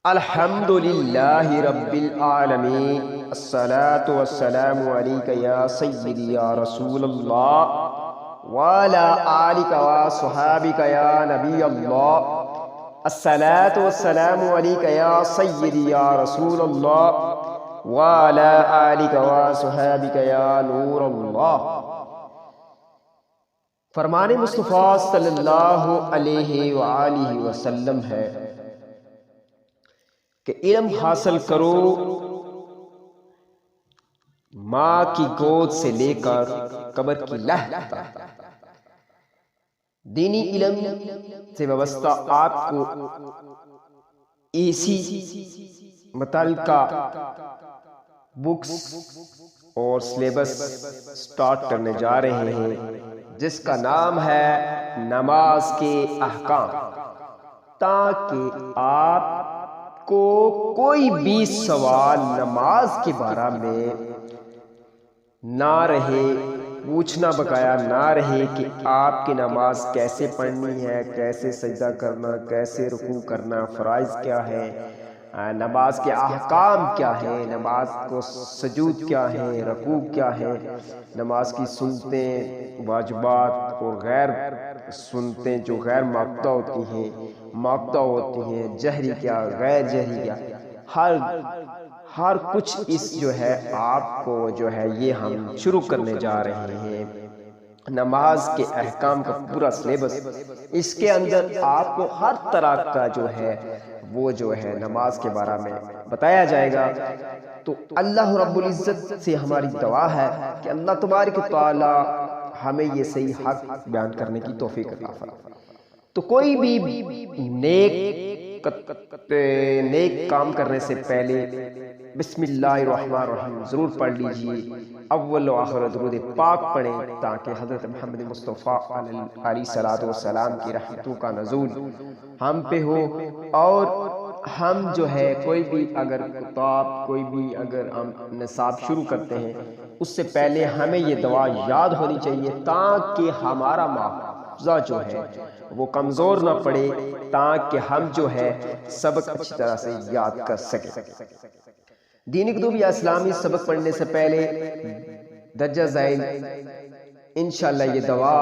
الحمد للہ رب العالمین، الصلاۃ والسلام علیک یا سیدی یا رسول اللہ وعلی آلک وصحابک یا نبی اللہ، الصلاۃ والسلام علیک یا سیدی یا رسول اللہ وعلی آلک وصحابک یا نور اللہ۔ فرمان مصطفیٰ صلی اللہ علیہ وآلہ وسلم ہے کہ علم حاصل کرو ماں کی گود سے لے کر قبر کی لہ تک۔ دینی علم سے وابستہ آپ کو اسی متعلقہ بکس اور سلیبس سٹارٹ کرنے جا رہے ہیں، جس کا نام ہے نماز کے احکام، تاکہ آپ کو کوئی بھی سوال نماز کے بارے میں نہ رہے، پوچھنا بقایا نہ رہے کہ آپ کی نماز کیسے پڑھنی ہے، کیسے سجدہ کرنا، کیسے رکوع کرنا، فرائض کیا ہے، نماز کے احکام کیا ہے، نماز کو سجود کیا ہے، رکوع کیا ہے، نماز کی سنتیں، واجبات اور غیر سنتیں جو غیر مقطع ہوتی ہیں، مقطع ہوتی ہیں، جہری کیا، غیر جہری کیا، ہر کچھ اس جو ہے آپ کو جو ہے یہ ہم شروع کرنے جا رہے ہیں۔ نماز کے احکام کا پورا سلیبس، اس کے اندر آپ کو ہر طرح کا جو ہے وہ جو ہے نماز کے بارے میں بتایا جائے گا۔ تو اللہ رب العزت سے ہماری دعا ہے کہ اللہ تبارک و تعالی ہمیں یہ صحیح حق بیان کرنے کی توفیق عطا فرمائے۔ تو کوئی بھی نیک کام کرنے سے پہلے بسم اللہ الرحمن الرحیم ضرور پڑھ لیجئے، اول و آخر درود پاک پڑھیں، تاکہ حضرت محمد مصطفیٰ علیہ الصلوۃ والسلام کی رحمتوں کا نزول ہم پہ ہو، اور ہم جو ہے کوئی بھی اگر کتاب، کوئی بھی اگر ہم نصاب شروع کرتے ہیں، اس سے پہلے ہمیں یہ دعا یاد ہونی چاہیے، تاکہ ہمارا حافظہ جو ہے وہ کمزور نہ پڑے، تاکہ ہم جو ہے سبق اچھی طرح سے یاد کر سکیں۔ دینی کتب یا اسلامی سبق پڑھنے سے پہلے درجہ ذیل انشاءاللہ یہ دعا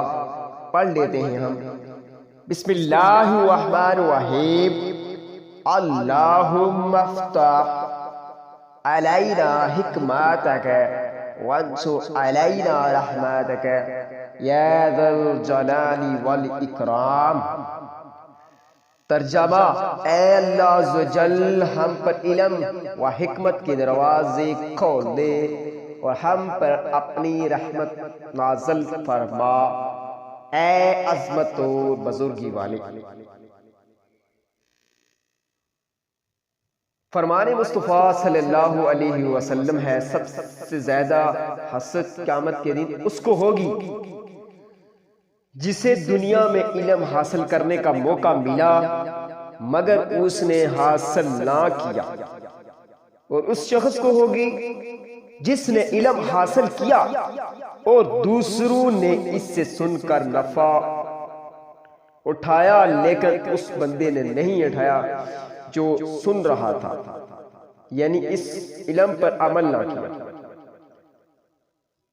پڑھ لیتے ہیں ہم۔ بسم اللہ الرحمن الرحیم، اللہم افتح علینا حکمتک وانشر علینا رحمتک یا ذا الجلال والاکرام۔ ترجمہ، اے اللہ عز و جل ہم پر علم و حکمت کے دروازے کھول دے اور ہم پر اپنی رحمت نازل فرما، اے عظمت و بزرگی والے۔ فرمان مصطفیٰ صلی اللہ علیہ وسلم ہے، سب سے زیادہ حسرت قیامت کے دن اس کو ہوگی جسے دنیا میں علم حاصل کرنے کا موقع ملا مگر اس نے حاصل نہ کیا، اور اس شخص کو ہوگی جس نے علم حاصل کیا اور دوسروں نے اس سے سن کر نفع اٹھایا، لیکن اس بندے نے نہیں اٹھایا جو سن رہا تھا، یعنی اس علم پر عمل نہ کیا،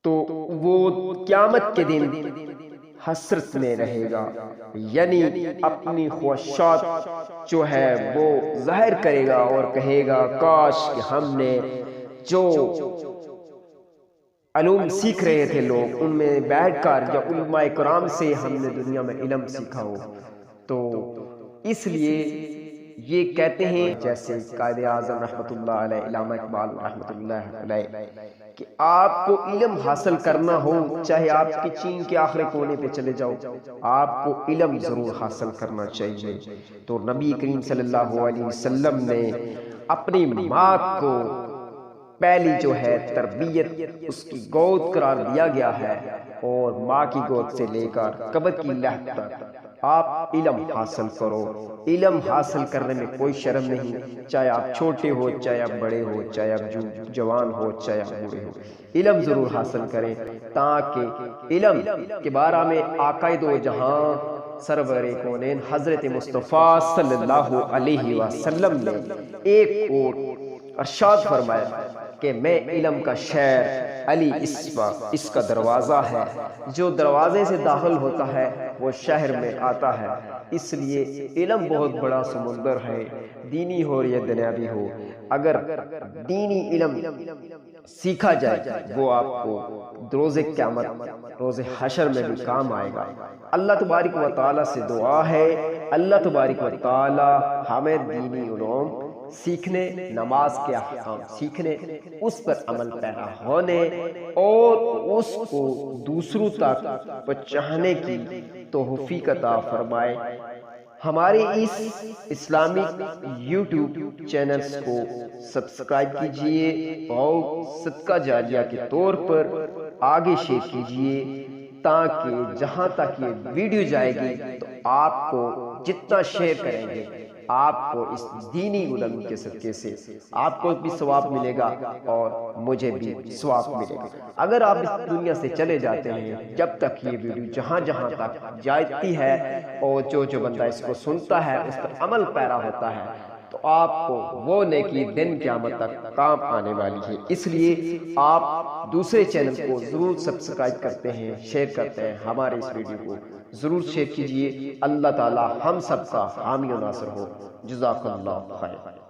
تو وہ قیامت کے دن حسرت میں رہے گا، یعنی اپنی خواہشات جو ہے وہ ظاہر کرے گا اور کہے گا کاش کہ ہم نے جو علوم سیکھ رہے تھے لوگ، ان میں بیٹھ کر یا علماء کرام سے ہم نے دنیا میں علم سیکھا ہو۔ تو اس لیے یہ کہتے ہیں، جیسے قائد اعظم رحمۃ اللہ علیہ، علامہ اقبال رحمۃ اللہ علیہ، کہ آپ کو علم حاصل کرنا ہو، چاہے آپ کی چین کے آخری کونے پہ چلے جاؤ، آپ کو علم ضرور حاصل کرنا چاہیے۔ تو نبی کریم صلی اللہ علیہ وسلم نے اپنی ماں کو پہلی جو ہے تربیت اس کی گود قرار دیا گیا ہے، اور ماں کی گود سے لے کر قبر کی لہ تک آپ علم حاصل کرو۔ علم حاصل کرنے میں کوئی شرم نہیں، چاہے آپ چھوٹے ہو، چاہے آپ بڑے ہو، چاہے آپ جوان ہو، چاہے آپ بوڑھے ہو، علم ضرور حاصل کریں، تاکہ علم کے بارے میں آقا دو جہاں سرور کونین حضرت مصطفیٰ صلی اللہ علیہ وسلم نے ایک اور ارشاد فرمایا کہ میں علم کا شہر علی اس کا دروازہ ہے، جو دروازے سے داخل ہوتا ہے وہ شہر میں آتا ہے۔ اس لیے علم بہت بڑا سمندر ہے، دینی ہو یا دنیاوی ہو، اگر دینی علم سیکھا جائے وہ آپ کو روز قیامت روز حشر میں بھی کام آئے گا۔ اللہ تبارک و تعالیٰ سے دعا ہے اللہ تبارک و تعالیٰ ہمیں دینی علوم سیکھنے، نماز کے احکام سیکھنے، اس پر عمل پیرا ہونے اور اس کو دوسروں تک پہنچانے کی توفیق عطا فرمائے۔ ہمارے اس اسلامک یوٹیوب چینلز کو سبسکرائب کیجئے اور صدقہ جاریہ کے طور پر آگے شیئر کیجئے، تاکہ جہاں تک یہ ویڈیو جائے گی تو آپ کو جتنا شیئر کریں گے آپ کو اس دینی علم کے صدقے سے آپ کو بھی ثواب ملے گا اور مجھے بھی ثواب ملے گا۔ اگر آپ اس دنیا سے چلے جاتے ہیں، جب تک یہ ویڈیو جہاں جہاں تک جاتی ہے اور جو بندہ اس کو سنتا ہے اس پر عمل پیرا ہوتا ہے تو آپ کو وہ نیکی دن قیامت تک کام آنے والی ہے۔ اس لیے آپ دوسرے چینل کو ضرور سبسکرائب کرتے ہیں، شیئر کرتے ہیں، ہمارے اس ویڈیو کو ضرور شیئر کیجئے۔ اللہ تعالی ہم سب کا حامی و ناصر ہو۔ جزاک اللہ خیر۔